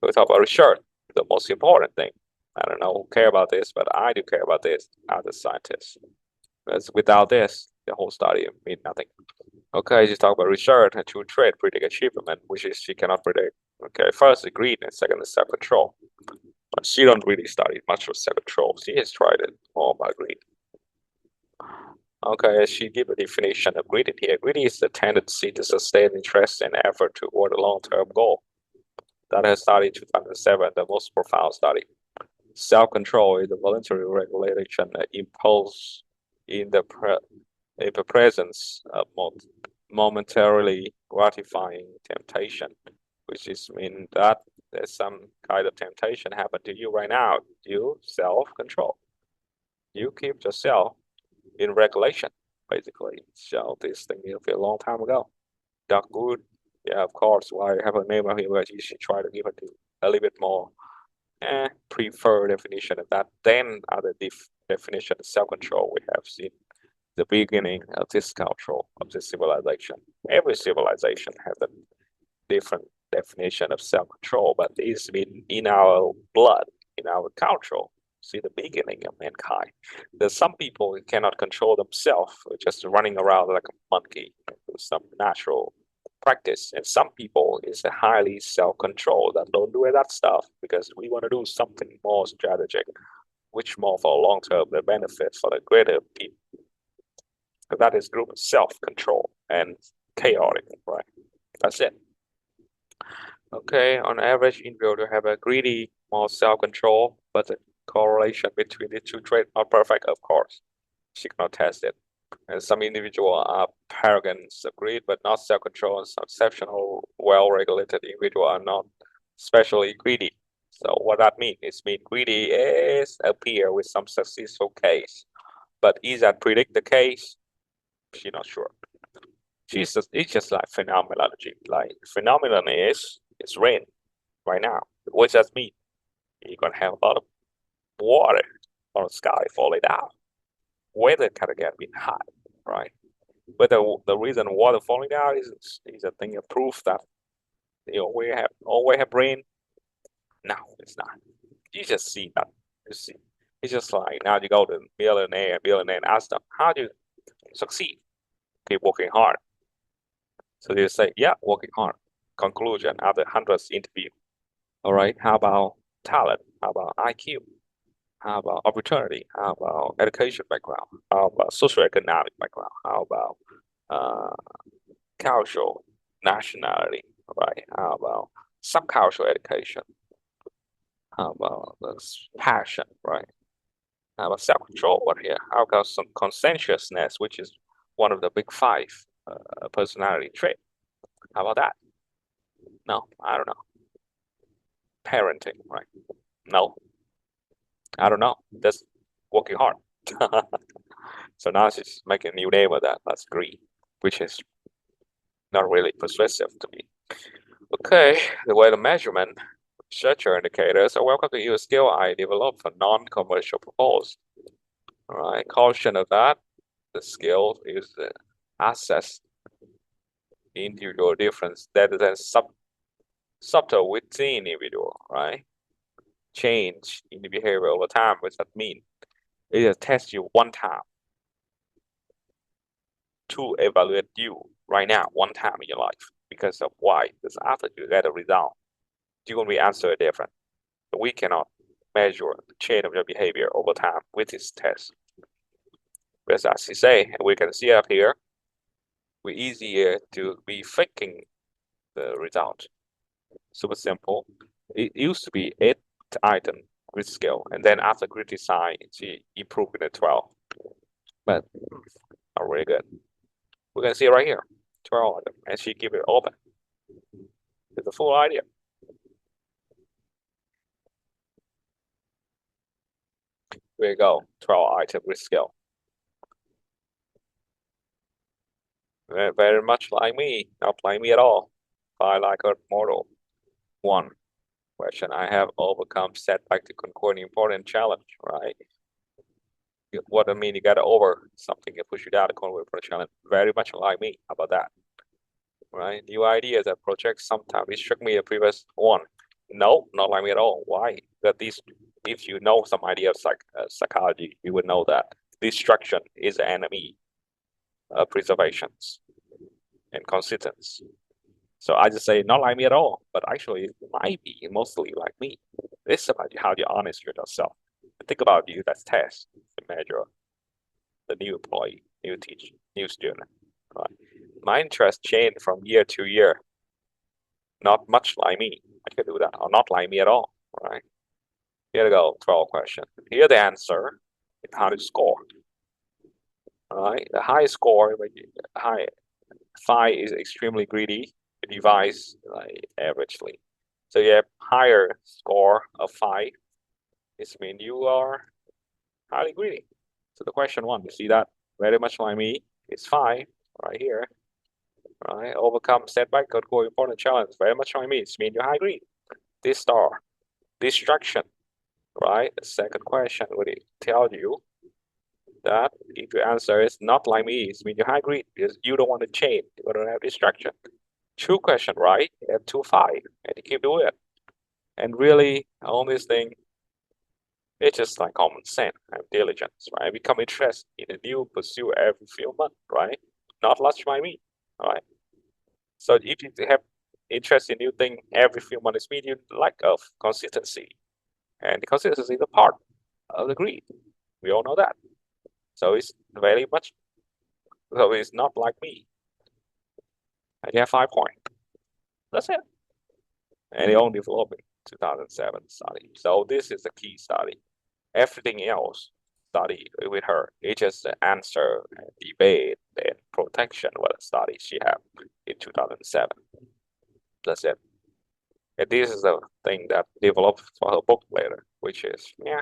We talk about research, the most important thing. I don't know who care about this, but I do care about this as a scientist. Because without this, the whole study mean nothing. Okay, just talk about research and to trade predict achievement, which is she cannot predict. Okay, first is greed and second is self-control. But she don't really study much of self-control. She has tried it all about greed. Okay, she give a definition of greed here. Greed is the tendency to sustain interest and effort toward a long-term goal. That has studied 2007, the most profound study. Self-control is the voluntary regulation impulse in the presence of momentarily gratifying temptation, which is mean that there's some kind of temptation happen to you right now. You self-control. You keep yourself in regulation, basically. So this thing is a long time ago. Duckworth, yeah, of course. Why I have a name of him, but you should try to give it a little bit more preferred definition of that. Then other definition of self-control we have seen the beginning of this culture, of this civilization. Every civilization has a different definition of self-control, but it's been in our blood, in our culture. See the beginning of mankind. There's some people who cannot control themselves, just running around like a monkey, some natural practice. And some people is a highly self-control that don't do that stuff because we want to do something more strategic, which more for long-term the benefit for the greater people. That is group self-control and chaotic, right? That's it. Okay, on average, individual have a greedy, more self-control, but the correlation between the two traits not perfect, of course. She cannot test it. And some individuals are arrogant, greed, but not self-control, and some exceptional, well-regulated individuals are not especially greedy. So what that means is greedy is appear with some successful case, but is that predict the case? She's not sure. It's just like phenomenology. Like phenomenon is it's rain right now. What does that mean? You're gonna have a lot of water on the sky falling down. Weather can get bit hot, right? But the reason water falling down is a thing of proof that we always have rain. No, it's not. You just see that. You see. It's just like now you go to billionaire and ask them, how do you succeed? Keep working hard. So they say, yeah, working hard. Conclusion after hundreds interview. All right. How about talent? How about IQ? How about opportunity? How about education background? How about socioeconomic background? How about cultural nationality? Right? How about subcultural education? How about passion? Right? How about self-control? What here? How about some conscientiousness, which is one of the big five personality trait? How about that? No, I don't know. Parenting, right? No, I don't know. Just working hard. So now she's making a new name of that. That's green, which is not really persuasive to me. Okay, the way the measurement researcher indicators are welcome to use skill I developed for non-commercial purpose. All right, caution of that. The skill is the assess individual difference that is subtle within individual, right? Change in the behavior over time. What does that mean? It will test you one time to evaluate you right now, one time in your life. Because of why? Because after you get a result, you're going to be answered different. We cannot measure the change of your behavior over time with this test. Because as you say, we can see up here, we're easier to be faking the result. Super simple. It used to be 8 item grid scale, and then after grid design, she improved it to 12. But not really good. We can see right here, 12 item, and she give it open. It's a full idea. There you go, 12 item grid scale. Very much like me, not like me at all. I like a model. One question I have overcome setback to conquer an important challenge, right? What I mean, you got to over something and push you down to conquer a challenge. Very much like me. How about that? Right? New ideas and projects sometimes restrict me the previous one. No, not like me at all. Why? Because these, if you know some idea of psychology, you would know that destruction is the enemy of preservations and consistency. So I just say not like me at all, but actually it might be mostly like me. It's about how you're honest with yourself. Think about you that's test to measure the new employee, new teacher, new student. Right? My interest changed from year to year. Not much like me. I can do that, or not like me at all. Right? Here we go, 12 question. Here the answer is how to score. All right, the high score, high 5 is extremely greedy. It divides like averagely. So you have higher score of 5. This means you are highly greedy. So the question 1, you see that very much like me. It's 5 right here. Right, overcome setback, go to important challenge. Very much like me. It means you're high greed. This star, distraction. Right, the second question would tell you that if your answer is not like me, it means you're high greed because you don't want to change. You don't have distraction. 2 question, right? You have 2, 5, and you keep doing it. And really, on this thing, it's just like common sense and diligence, right? Become interested in a new pursuit every few months, right? Not much by me, right? So if you have interest in new thing every few months, it means you lack of consistency, and consistency is a part of the greed. We all know that. So it's very much. So it's not like me. And you have 5 points. That's it. And it only developed in 2007 study. So this is the key study. Everything else study with her, it's just the answer, and debate, and protection what a study she had in 2007. That's it. And this is the thing that developed for her book later, which is, yeah,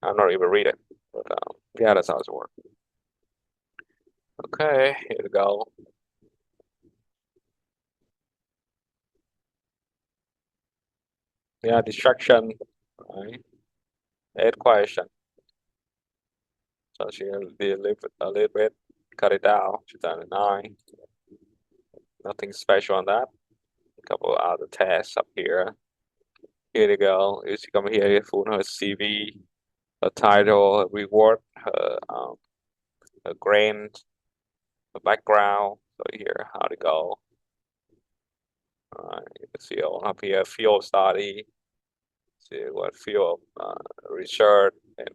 I'm not even reading, but yeah, that's how it works. Okay, here we go. Yeah, distraction, right? 8 question. So she did a little bit, cut it down, 2009. Nothing special on that. A couple of other tests up here. Here you go. You come here, full her CV, a title, a reward, a grant, a background. So here, how to go. You can see all up here, field study. See what field research and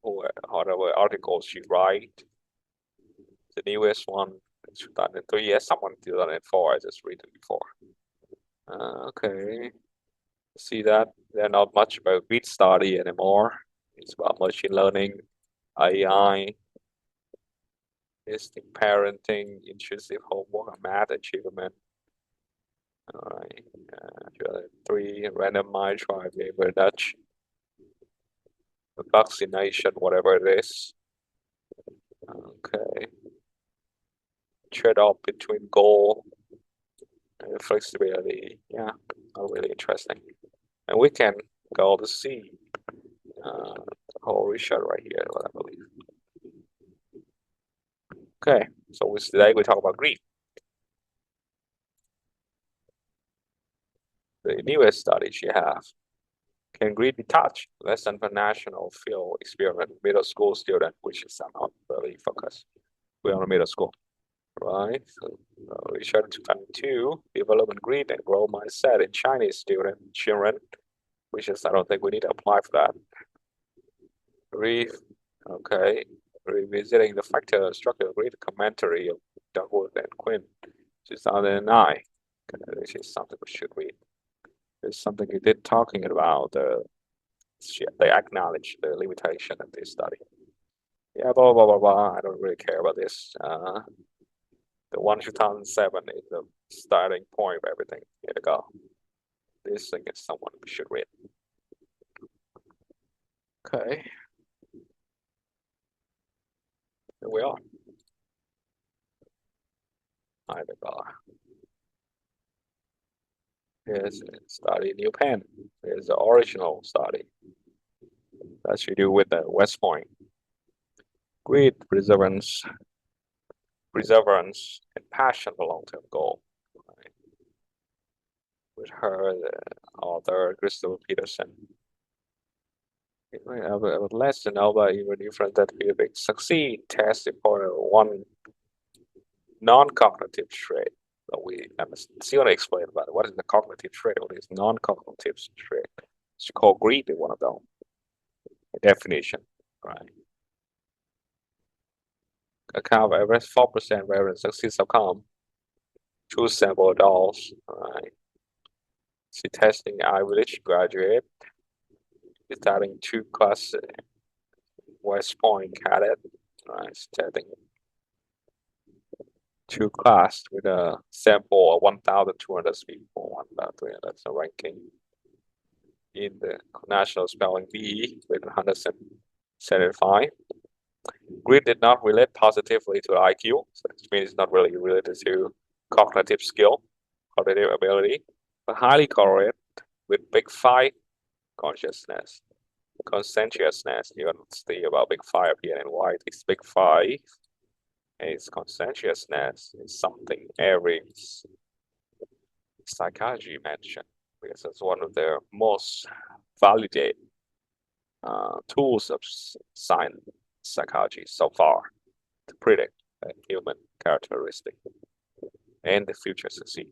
whatever articles she write. The newest one, 2003. Yes, someone 2004. I just read it before. Okay. See that they're not much about grid study anymore. It's about machine learning, AI, instinct parenting, intrusive homework, math achievement. All right, 3 randomized trial labor Dutch, vaccination, whatever it is. Okay, trade-off between goal and flexibility. Yeah, really interesting. And we can go to see the whole research right here, what I believe. Okay, so today we talk about greed. The newest study she has. Can greed be taught? Lesson for national field experiment, middle school student, which is somehow really focused. We're on middle school, right? So, research 2002, development greed and growth mindset in Chinese children, which is, I don't think we need to apply for that. Okay, revisiting the factor structure of greed commentary of Duckworth and Quinn, 2009. Okay, this is something we should read. There's something you did talking about they acknowledge the limitation of this study. Yeah, blah blah blah blah. I don't really care about this. The one 2007 is the starting point of everything. Here we go. This thing is someone we should read. Okay. Here we are. Here we go. Here's a study new pen. Here's the original study. That you do with the West Point. Greed, perseverance, and passion for long-term goal. Right. With her, all author Christopher Peterson. I would like to know about even different that we succeed test for one non-cognitive trait. So we still explain about what is the cognitive trait, what is non-cognitive trait. It's called greed, one of them. Definition, right? Account of average 4% where success outcome. Choose sample adults, right? See testing Ivy League graduate. Starting 2 class West Point cadet, right? Starting 2 class with a sample of 1,200 people, 1,300. That's a ranking in the National Spelling Bee with 175. Grit did not relate positively to IQ, so it means it's not really related to cognitive skill, cognitive ability, but highly correlated with Big Five consciousness, conscientiousness. You can see about Big Five here and why this Big Five is conscientiousness is something every psychology mentioned because it's one of their most validated tools of science psychology so far to predict a human characteristic and the future succeed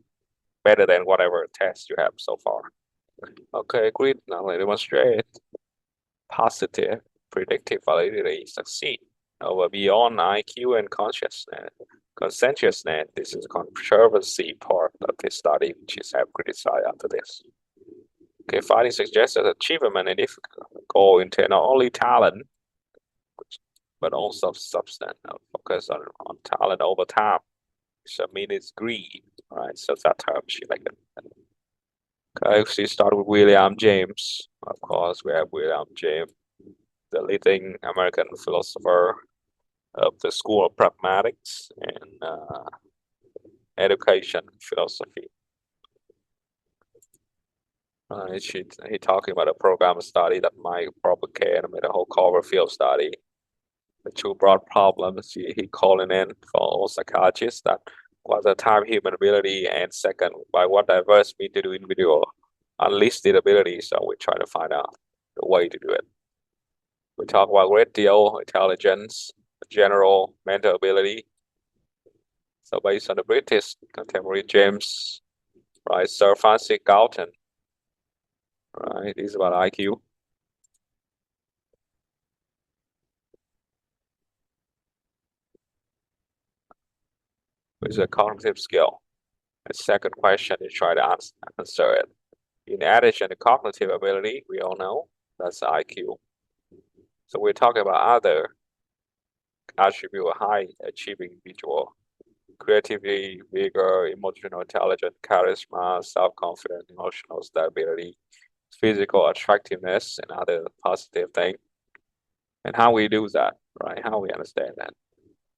better than whatever test you have so far. Okay, great. Now let's demonstrate positive predictive validity succeed over beyond IQ and consciousness. Conscientiousness, this is controversy part of this study, which is have criticized after this. Okay, finding suggests that achievement and difficult goal entail not only talent, but also substance. Focus on talent over time. So I mean it's greed, right? So that term she like it. Okay, she started with William James. Of course, we have William James, the leading American philosopher of the School of Pragmatics and education philosophy. He talking about a program study that might propagate a whole cover field study. The 2 broad problems he calling in for all psychologists that what the time human ability and second by what diverse mean to do individual unlisted ability. So we try to find out the way to do it. We talk about great deal intelligence, general mental ability. So based on the British contemporary James, right, Sir Francis Galton, right, is about IQ. Which is a cognitive skill. The second question is try to answer it. In addition to cognitive ability, we all know that's IQ. So we're talking about other attribute of high achieving individual. Creativity, vigor, emotional intelligence, charisma, self-confidence, emotional stability, physical attractiveness, and other positive things. And how we do that, right? How we understand that.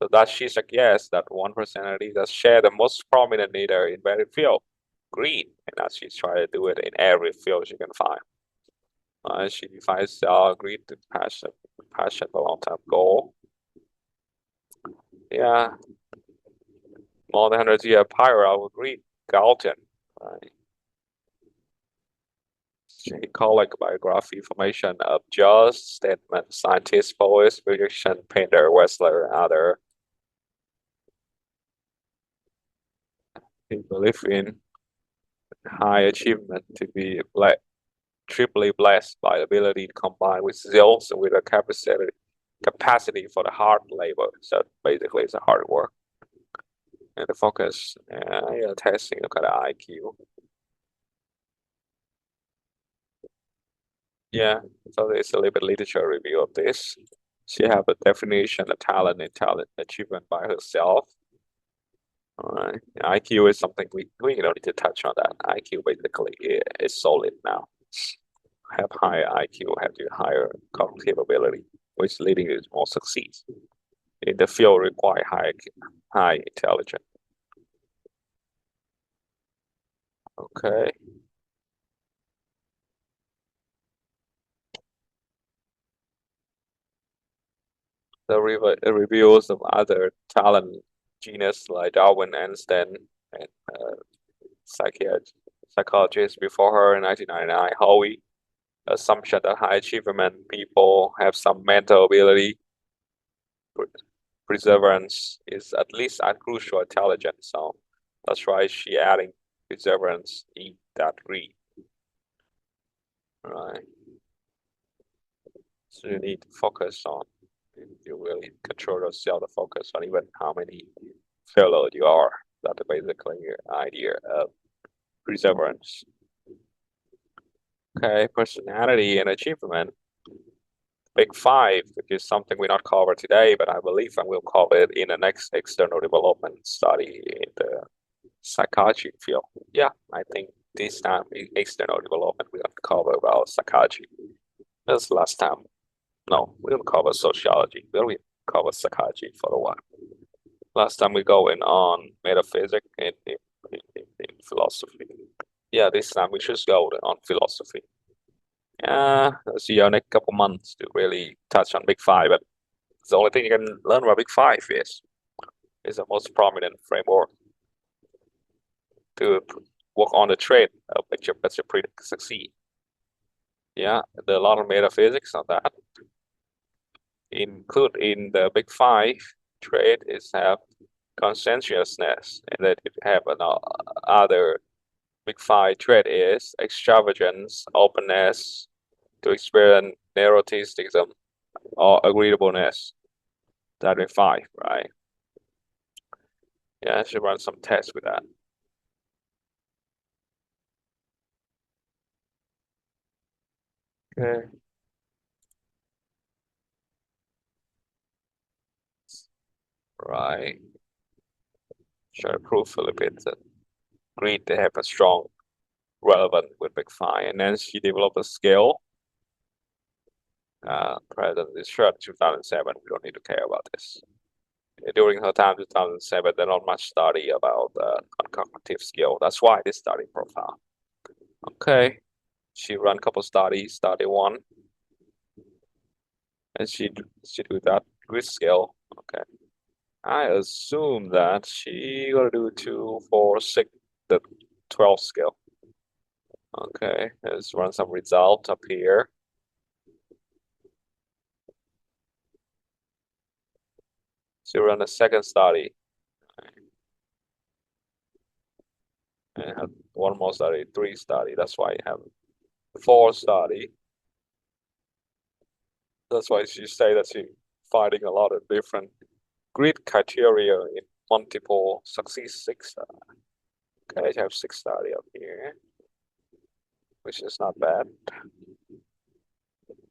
So that she suggests that one personality that share the most prominent leader in every field, greed, and that she's trying to do it in every field she can find. She defines greed to passion for long-term goal. Yeah, more than 100 years prior, I would greed, Galton, right? She collect biography information of just statement, scientist, poet, musician, painter, wrestler, and other. He believed in high achievement to be triply blessed by ability to combine with skills with a capacity for the hard labor. So basically, it's a hard work. And the focus, testing, look at the IQ. Yeah, so there's a little bit literature review of this. She have a definition of talent and talent achievement by herself. All right, IQ is something we don't need to touch on that. IQ basically is solid now. Have higher IQ, have to higher cognitive ability, which leading to more success. In the field require high intelligence. Okay. The reviews of other talent genius like Darwin, Einstein, and psychologist before her in 1999, Howie, assumption that high achievement people have some mental ability. Perseverance is at least as crucial intelligence. So that's why she adding perseverance in that read. Right. So you need to focus on, you really control yourself to focus on even how many failure you are. That's basically your idea of perseverance. Okay, personality and achievement. Big five, which is something we not cover today, but I believe I will cover it in the next external development study in the psychology field. Yeah, I think this time in external development we have to cover about psychology. That's last time. No, we'll cover sociology. We'll cover psychology for a while. Last time we go in on metaphysics and in philosophy. Yeah, this time we should go on philosophy. Let's see our next couple months to really touch on Big Five, but the only thing you can learn about Big Five is the most prominent framework to work on the trait of picture pretty succeed. Yeah, there are a lot of metaphysics on that. Include in the Big Five trait is have conscientiousness, and that if you have another Big Five trait is extravagance, openness to experience neuroticism, or agreeableness. That is five, right? Yeah, I should run some tests with that. Okay. Right. Should I prove a little bit that greed they have a strong relevant with Big Five, and then she developed a skill. President is short 2007. We don't need to care about this. During her time 2007, there not much study about cognitive skill. That's why this study profile. Okay, she run a couple studies. Study one, and she do that grid skill. Okay, I assume that she gonna do 2, 4, 6, the 12 skill. Okay, let's run some result up here. So run a second study. And have one more study, 3 study. That's why I have 4 study. That's why she say that she finding a lot of different grid criteria in multiple success 6. Okay, I have 6 study up here, which is not bad.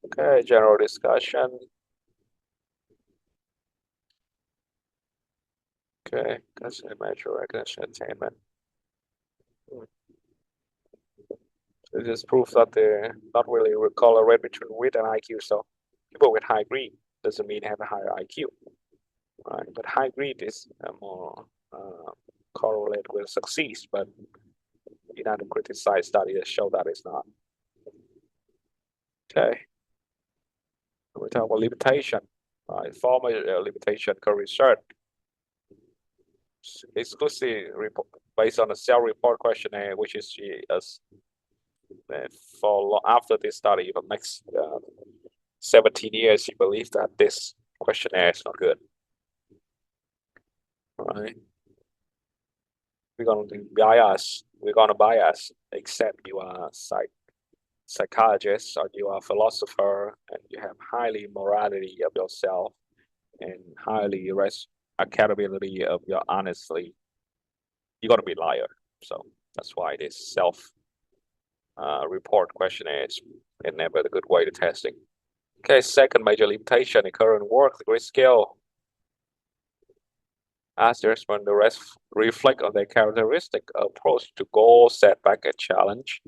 Okay, general discussion. Okay, that's a major recognition attainment. It just proves that they're not really correlate between wit and IQ. So people with high greed doesn't mean have a higher IQ, right? But high greed is more correlate with success. But you know, to criticize study that show that it's not. Okay, we talk about limitation. Right, formal limitation co-research exclusively based on a self-report questionnaire, which is for after this study for next 17 years, she believes that this questionnaire is not good. Right? We're gonna bias. We're gonna bias, except you are psychologist or you are a philosopher and you have highly morality of yourself and highly accountability of your honestly. You're gonna be a liar. So that's why this self report questionnaire is never a good way to testing. Okay, second major limitation in current work, the grid scale. As the respondents reflect on their characteristic approach to goal, setback, and challenge.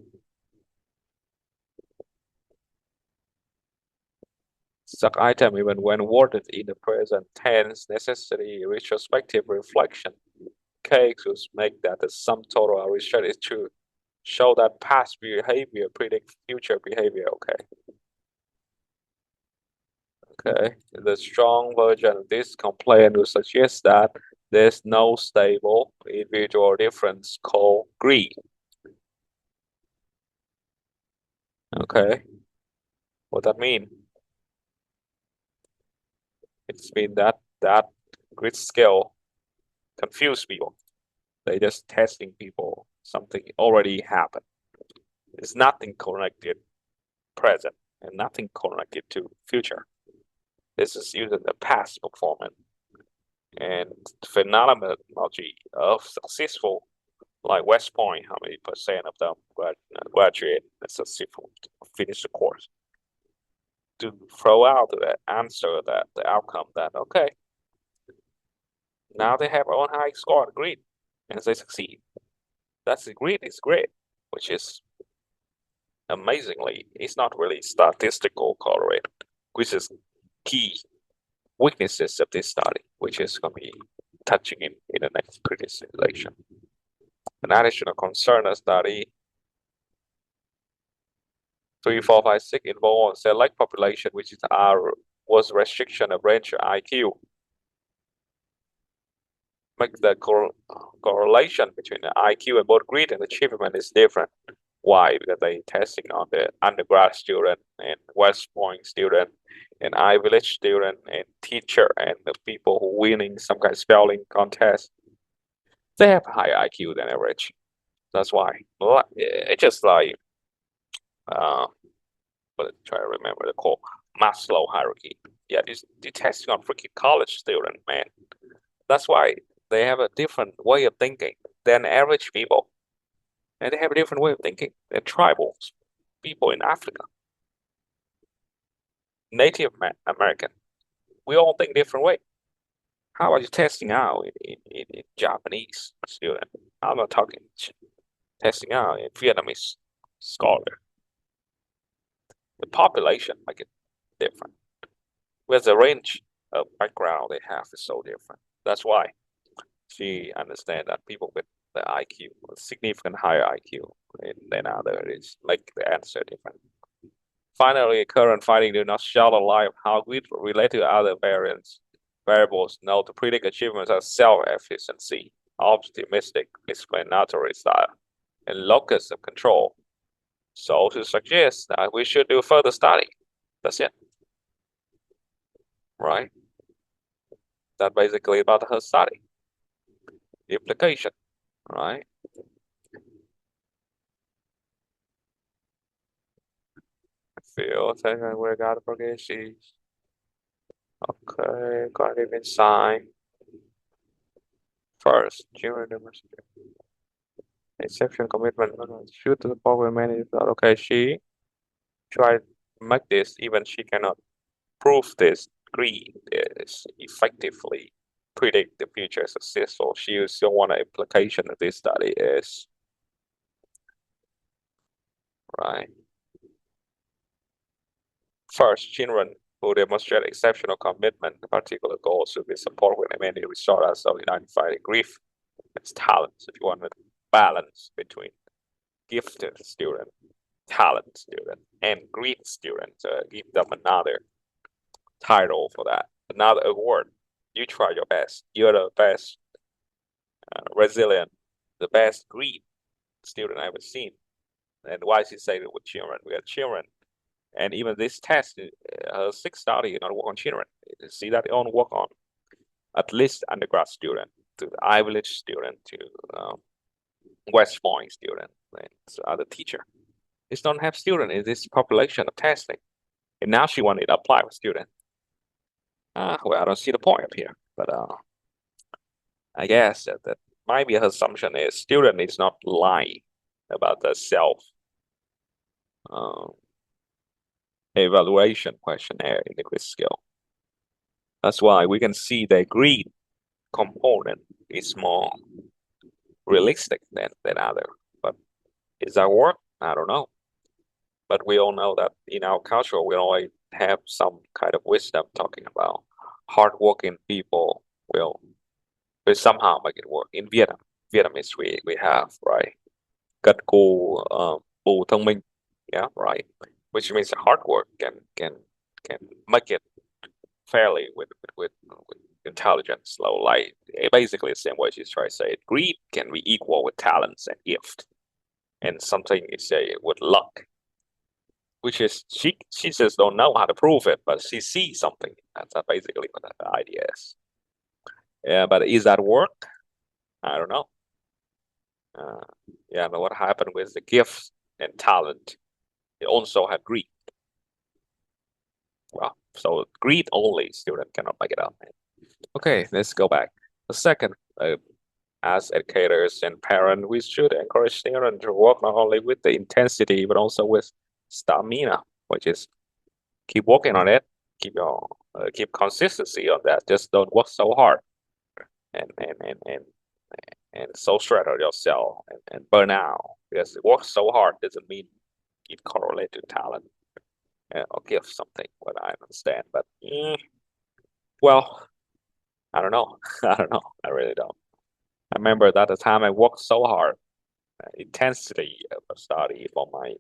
Such item, even when worded in the present tense, necessity retrospective reflection. Okay, to make that the sum total of research is true. Show that past behavior predict future behavior. Okay. Okay, the strong version of this complaint will suggest that there's no stable individual difference called greed. Okay, what that mean? It's been that grid scale confuse people. They just testing people. Something already happened. There's nothing connected present and nothing connected to future. This is using the past performance and phenomenology of successful, like West Point, how many percent of them graduate and successful finish the course? To throw out that answer, that the outcome, that okay, now they have on high score grade and they succeed. That's great, it's great, which is amazingly, it's not really statistical correlate, which is key weaknesses of this study, which is going to be touching in the next criticization. An additional concern of study 3456 involved select population, which is our was restriction of range IQ. Make the correlation between the IQ and both grade and achievement is different. Why? Because they testing on the undergrad student and West Point student and Ivy League student and teacher and the people who winning some kind of spelling contest. They have higher IQ than average. That's why. It's just like but try to remember the call Maslow hierarchy. Yeah, they're testing on freaking college student, man. That's why they have a different way of thinking than average people. And they have a different way of thinking than tribal people in Africa. Native American. We all think different way. How are you testing out in Japanese student? I'm not talking testing out in Vietnamese scholar. The population make it different. With the range of background they have is so different. That's why she understands that people with the IQ, with significant higher IQ than others, make the answer different. Finally, current findings do not shed a light on how we relate to other variables known to predict achievements as self-efficiency, optimistic explanatory style, and locus of control. So to suggest that we should do further study. That's it. Right? That's basically about her study. The implication, right? Feel second we got to forget she's okay, got even sign. First, junior diversity. Exception commitment shoot to the power manager. Okay, she tried to make this, even she cannot prove this greed is effectively predict the future success. So she still want an implication of this study is right. First, children who demonstrate exceptional commitment to particular goals should be supported with many resources of identifying grief as talents. If you want to balance between gifted student, talent student, and grief student, give them another title for that, another award. You try your best. You're the best resilient, the best grief student I've ever seen. And why she say it with children? We are children. And even this test, sixth study, not work on children. See that they only work on at least undergrad student, to the Ivy League student, to West Point student, and other teacher. It's don't have student in this population of testing. And now she wanted to apply with student. Well, I don't see the point up here, but I guess that might be her assumption is student is not lying about the self evaluation questionnaire in the quiz skill. That's why we can see the greed component is more realistic than other. But is that work? I don't know. But we all know that in our culture, we always have some kind of wisdom talking about hardworking people will somehow make it work. In Vietnamese we have, right? Gật cù, bù thông minh. Yeah, right. Which means hard work can make it fairly with intelligence. So like basically the same way she's trying to say it. Greed can be equal with talents and gift. And something you say with luck. which is she just don't know how to prove it, but she sees something. That's basically what the idea is. Yeah, but is that work? I don't know. Yeah, but what happened with the gifts and talent? It also had greed. Well, so greed only student cannot make it up. Okay, let's go back. The second, as educators and parents, we should encourage students to work not only with the intensity but also with stamina, which is keep working on it, keep consistency on that. Just don't work so hard and so stressed out yourself and burn out, because work so hard doesn't mean it correlates to talent or give something. What I understand, but well, I don't know. I don't know. I really don't. I remember that the time I worked so hard, intensity of study for my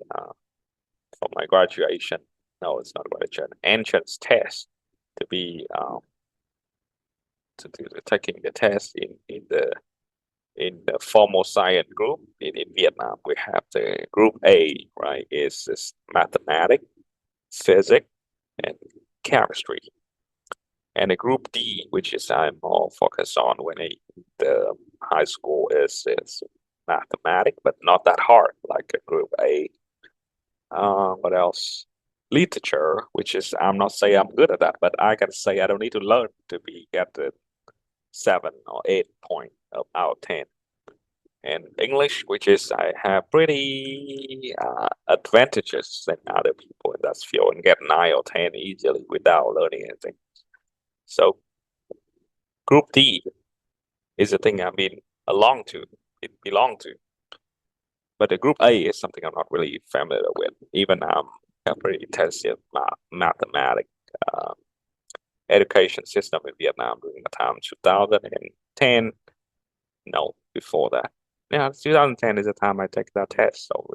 graduation. No, it's not graduation. Entrance test to be to taking the test in the formal science group in Vietnam. We have the group A, right? Is mathematics, physics, and chemistry. And the group D, which is I'm more focused on when the high school is mathematics, but not that hard like a group A. What else? Literature, which is I'm not saying I'm good at that, but I can say I don't need to learn to be at the 7 or 8 point out of 10. And English, which is I have pretty advantages than other people in that field and get 9 or 10 easily without learning anything. So group D is the thing I've been belong to. But the group A is something I'm not really familiar with. Even a pretty intensive mathematics education system in Vietnam during the time 2010. No, before that. Yeah, 2010 is the time I take that test. So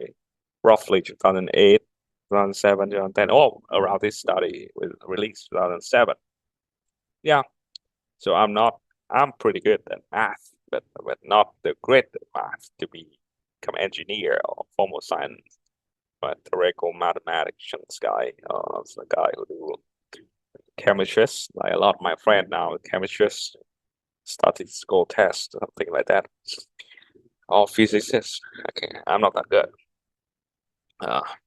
roughly 2008, 2007, 2010. Oh, around this study was released 2007. Yeah. So I'm pretty good at math, but not the great at math to become engineer or formal science, but theoretical mathematicians guy, the guy who do chemists. Like a lot of my friends now, chemists, statistical tests, something like that. Or physicists. Okay, I'm not that good.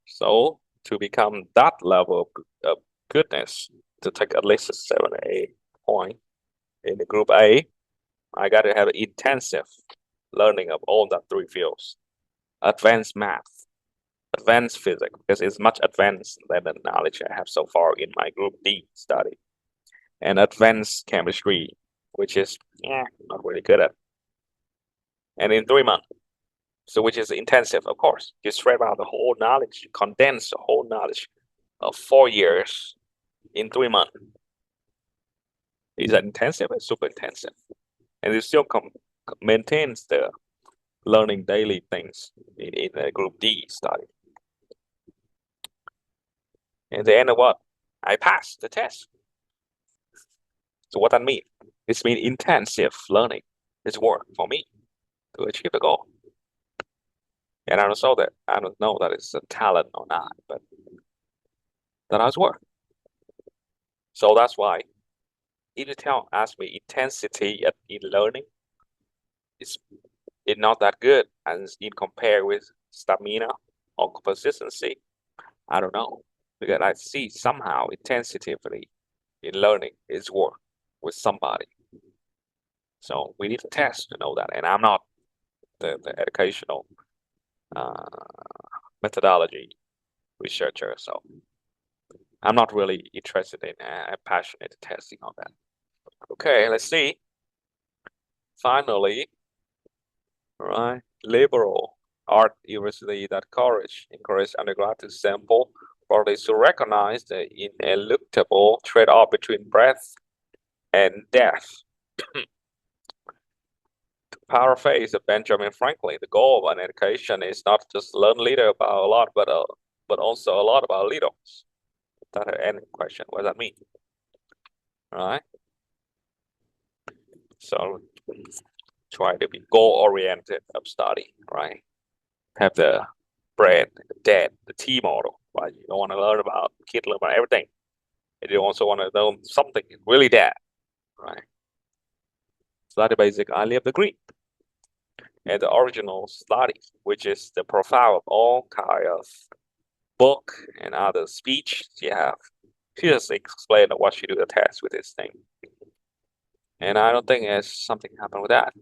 So to become that level of goodness, to take at least a 7 or 8 point in the group A, I got to have intensive learning of all that 3 fields. Advanced math, advanced physics, because it's much advanced than the knowledge I have so far in my group D study. And advanced chemistry, which is not really good at. And in 3 months. So which is intensive, of course. You spread out the whole knowledge, condense the whole knowledge of 4 years in 3 months. Is that intensive? It's super intensive. And it still maintains the learning daily things in the group D study. And the end of what? I passed the test. So what that means? It means intensive learning is work for me to achieve the goal. And I don't know that it's a talent or not, but that has worked. So that's why if you ask me intensity in learning, it's not that good as in compare with stamina or consistency. I don't know, because I see somehow intensity in learning is work with somebody. So we need to test to know that. And I'm not the educational methodology researcher, so I'm not really interested in passionate testing on that. Okay, let's see. Finally, right, liberal art university that encourage undergrad to sample projects to recognize the ineluctable trade-off between breadth and depth. To paraphrase Benjamin Franklin, the goal of an education is not just learn little about a lot, but also a lot about littles. That any question? What does that mean? All right. So try to be goal-oriented of study, right? Have the bread, the debt, the T model. Right? You don't want to learn about kid learn about everything. And you also want to know something really that, right? Study basic only of the Greek. And the original study, which is the profile of all kind of book and other speech you have. She just explained what she do the test with this thing. And I don't think there's something happened with that.